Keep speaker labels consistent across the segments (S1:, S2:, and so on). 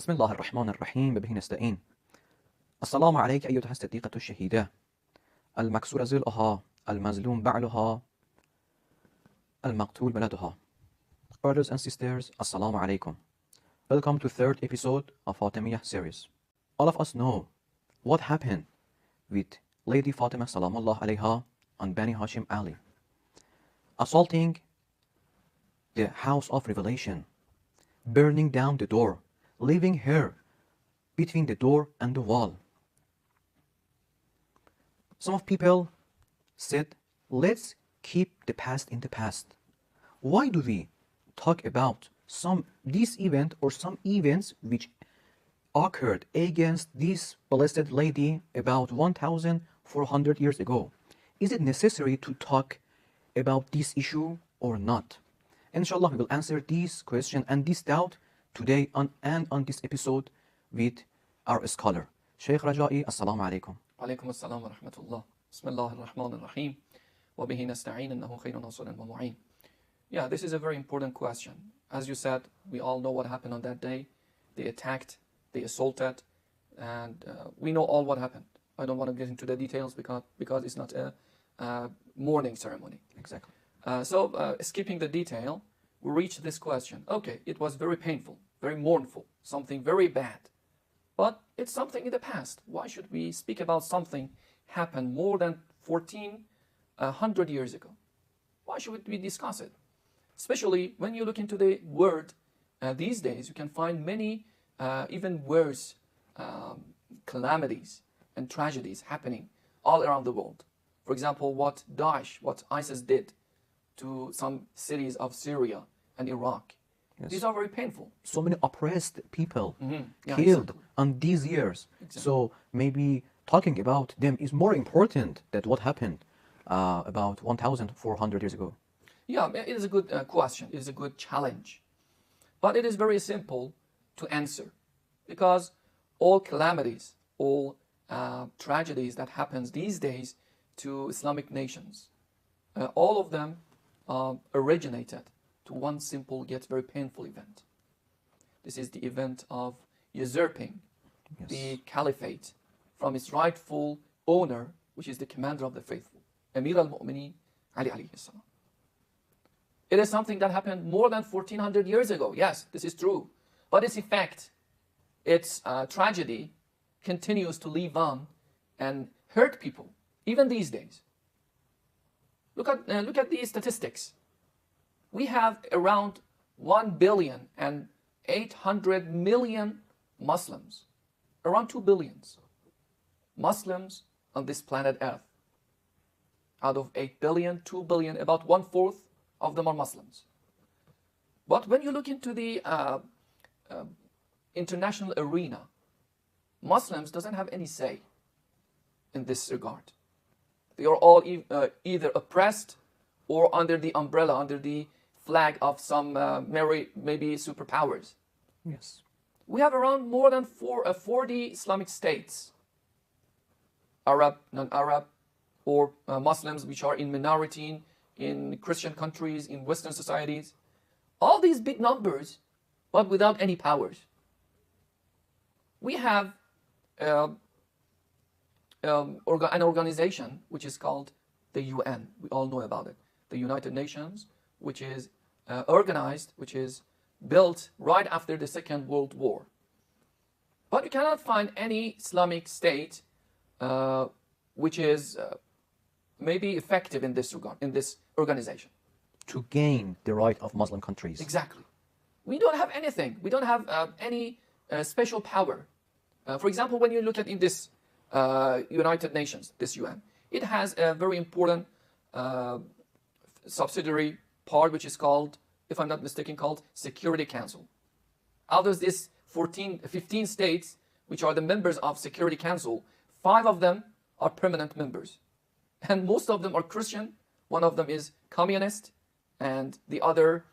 S1: بسم الله الرحمن الرحيم وبه نستعين. السلام عليك أيتها الصديقة الشهيدة المكسور ضلعها المظلوم بعلها المقتول بلدها. Brothers and sisters, Assalamu alaikum. Welcome to third episode of Fatimiyah series. All of us know what happened with Lady Fatima Salamullah alayha and Bani Hashim Ali, assaulting the house of revelation, burning down the door, leaving her between the door and the wall. Some of people said, let's keep the past in the past. Why do we talk about this event or some events which occurred against this blessed lady about 1400 years ago? Is it necessary to talk about this issue or not? Inshallah, we will answer this question and this doubt today on this episode with our scholar. Sheikh Raja'i, Assalamu alaikum.
S2: عليكم السلام ورحمة الله. بسم الله الرحمن الرحيم. وبه نستعين إنه خير ناصر ومعين. Yeah, this is a very important question. As you said, we all know what happened on that day. They attacked, they assaulted, and we know all what happened. I don't want to get into the details because it's not a mourning ceremony.
S1: Exactly.
S2: So skipping the detail, we reach this question. Okay, it was very painful, very mournful, something very bad. But it's something in the past. Why should we speak about something happened more than 1400 years ago? Why should we discuss it? Especially when you look into the word these days, you can find many even worse calamities and tragedies happening all around the world. For example, what Daesh, what ISIS did to some cities of Syria and Iraq. Yes. These are very painful.
S1: So many oppressed people
S2: Yeah,
S1: killed
S2: exactly.
S1: on these years.
S2: Exactly.
S1: So maybe talking about them is more important than what happened about 1400 years ago.
S2: Yeah, it is a good question. It is a good challenge. But it is very simple to answer because all calamities, all tragedies that happens these days to Islamic nations, all of them originated to one simple yet very painful event. This is the event of usurping the caliphate from its rightful owner, which is the commander of the faithful, Amir al-Mu'mineen Ali alayhi salam. It is something that happened more than 1400 years ago. Yes, this is true. But its effect, its tragedy, continues to live on and hurt people, even these days. Look at these statistics. We have around 1,800,000,000 Muslims, around 2 billions Muslims on this planet Earth. Out of 8 billion, 2 billion, about 1/4 of them are Muslims. But when you look into the international arena, Muslims doesn't have any say in this regard. They are all either oppressed or under the umbrella, under the flag of some maybe superpowers.
S1: Yes.
S2: We have around more than 40 Islamic states, Arab, non-Arab, or Muslims which are in minority in Christian countries, in Western societies. All these big numbers, but without any powers. We have an organization which is called the UN. We all know about it. The United Nations, which is organized, which is built right after the Second World War. But you cannot find any Islamic state which is maybe effective in this regard, in this organization.
S1: To gain the right of Muslim countries.
S2: Exactly. We don't have anything. We don't have any special power. For example, when you look at in this United Nations, this UN, it has a very important subsidiary part which is called, if I'm not mistaken, called Security Council. Out of these 15 states which are the members of Security Council, 5 of them are permanent members. And most of them are Christian. One of them is communist, and the other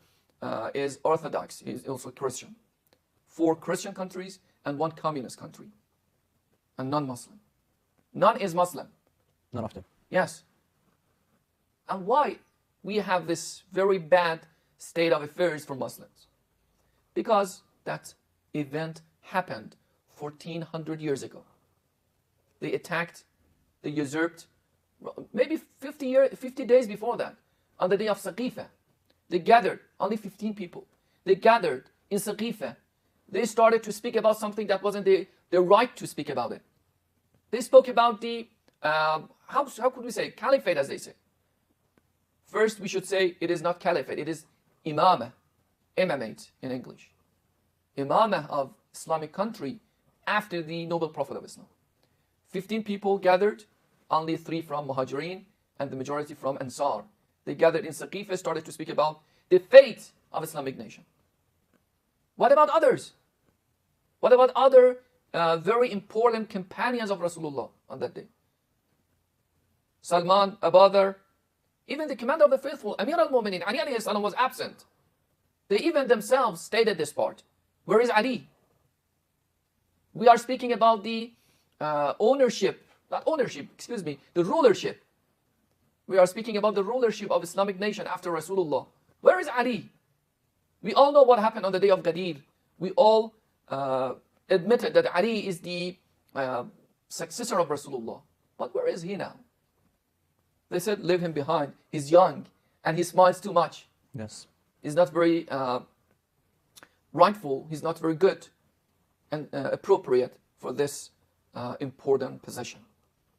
S2: is Orthodox. He is also Christian. 4 Christian countries and 1 communist country, and non-Muslim. None is Muslim.
S1: None of them.
S2: Yes. And why we have this very bad state of affairs for Muslims? Because that event happened 1400 years ago. They attacked, they usurped, maybe 50 days before that, on the day of Saqifa. They gathered, only 15 people. They gathered in Saqifa. They started to speak about something that wasn't their right to speak about it. They spoke about the, how could we say, caliphate, as they say. First, we should say it is not caliphate, it is imamah, imamate in English. Imamah of Islamic country after the noble prophet of Islam. 15 people gathered, only 3 from Muhajirin and the majority from Ansar. They gathered in Saqifa, started to speak about the fate of Islamic nation. What about others? What about other very important companions of Rasulullah on that day? Salman, Abu Dharr, even the commander of the faithful, Amir al-Mu'minin, Ali alayhi salam, was absent. They even themselves stated this part. Where is Ali? We are speaking about the the rulership. We are speaking about the rulership of Islamic nation after Rasulullah. Where is Ali? We all know what happened on the day of Ghadir. We all admitted that Ali is the successor of Rasulullah. But where is he now? They said, leave him behind. He's young and he smiles too much.
S1: Yes.
S2: He's not very rightful. He's not very good and appropriate for this important position.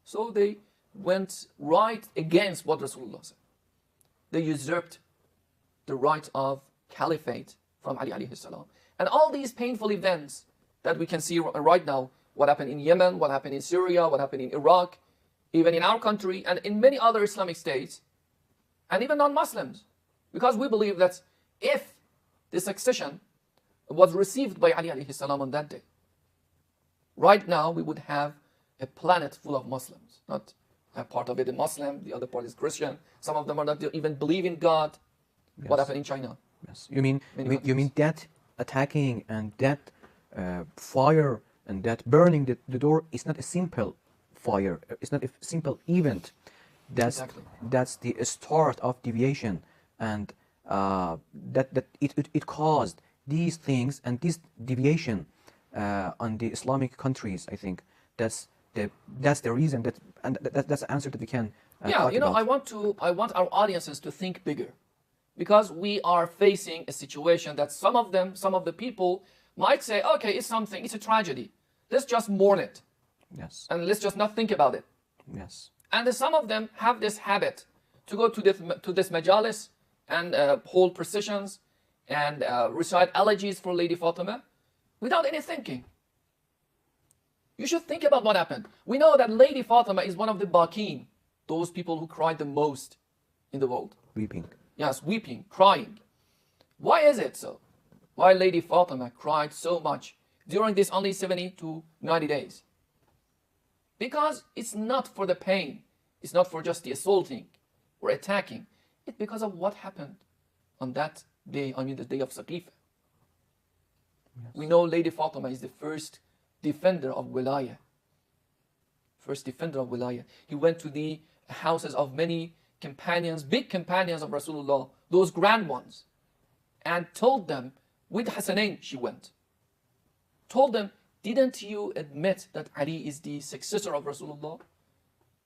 S2: So they went right against what Rasulullah said. They usurped the right of caliphate from Ali alayhi salam. And all these painful events that we can see right now, what happened in Yemen, what happened in Syria, what happened in Iraq, even in our country and in many other Islamic states, and even non-Muslims. Because we believe that if the succession was received by Ali alayhi salam on that day, right now we would have a planet full of Muslims. Not a part of it is Muslim, the other part is Christian. Some of them are not even believe in God.
S1: Yes.
S2: What happened in China?
S1: Yes. You mean that attacking and that fire and that burning the door is not a simple fire. It's not a simple event. That's the start of deviation, and that it caused these things and this deviation on the Islamic countries. I think that's the reason that's the answer that we can.
S2: Talk about. I want our audiences to think bigger, because we are facing a situation that some of the people might say, okay, it's a tragedy. Let's just mourn it.
S1: Yes.
S2: And let's just not think about it.
S1: Yes.
S2: And then some of them have this habit to go to this majalis and hold processions and recite elegies for Lady Fatima without any thinking. You should think about what happened. We know that Lady Fatima is one of the Baqeen, those people who cried the most in the world.
S1: Weeping.
S2: Yes, weeping, crying. Why is it so? Why Lady Fatima cried so much during these only 70 to 90 days? Because it's not for the pain. It's not for just the assaulting or attacking. It's because of what happened on that day, the day of Saqifa. Yes. We know Lady Fatima is the first defender of Wilayah. First defender of Wilayah. He went to the houses of many companions, big companions of Rasulullah, those grand ones, and told them, with Hassanain she went, told them, didn't you admit that Ali is the successor of Rasulullah?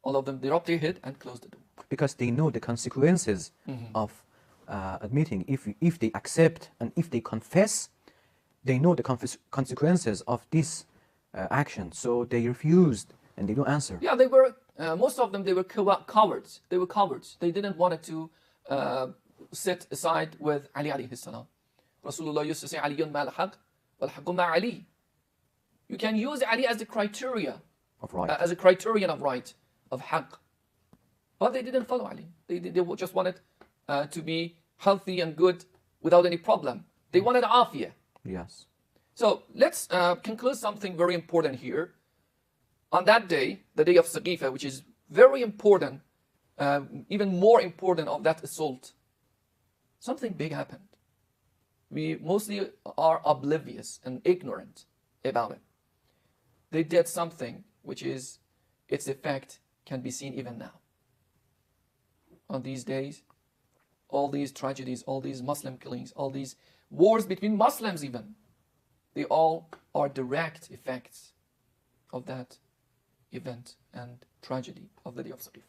S2: All of them, they dropped their head and closed the door.
S1: Because they know the consequences of admitting. If they accept and if they confess, they know the consequences of this action. So they refused and they don't answer.
S2: Yeah, they were, most of them, they were cowards. They were cowards. They didn't want to sit aside with Ali alayhi salam. Rasulullah used to say, Aliyun ma'al haq, wal haqqu ma'ali. You can use Ali as the criteria
S1: of right,
S2: as a criterion of right, of haqq. But they didn't follow Ali. They just wanted to be healthy and good without any problem. They wanted afiyah.
S1: Yes.
S2: So let's conclude something very important here. On that day, the day of Saqifa, which is very important, even more important of that assault, something big happened. We mostly are oblivious and ignorant about it. They did something which is, its effect can be seen even now. On these days, all these tragedies, all these Muslim killings, all these wars between Muslims even, They all are direct effects of that event and tragedy of the day of Saqif.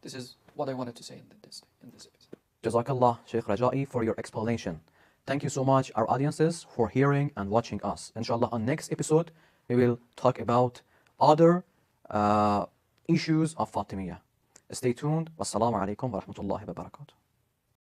S2: This is what I wanted to say in this episode.
S1: Jazakallah, Sheikh Raja'i, for your explanation. Thank you so much, our audiences, for hearing and watching us. Inshallah, on next episode, we will talk about other issues of Fatimiyah. Stay tuned. Wassalamu alaikum wa rahmatullahi wa barakatuh.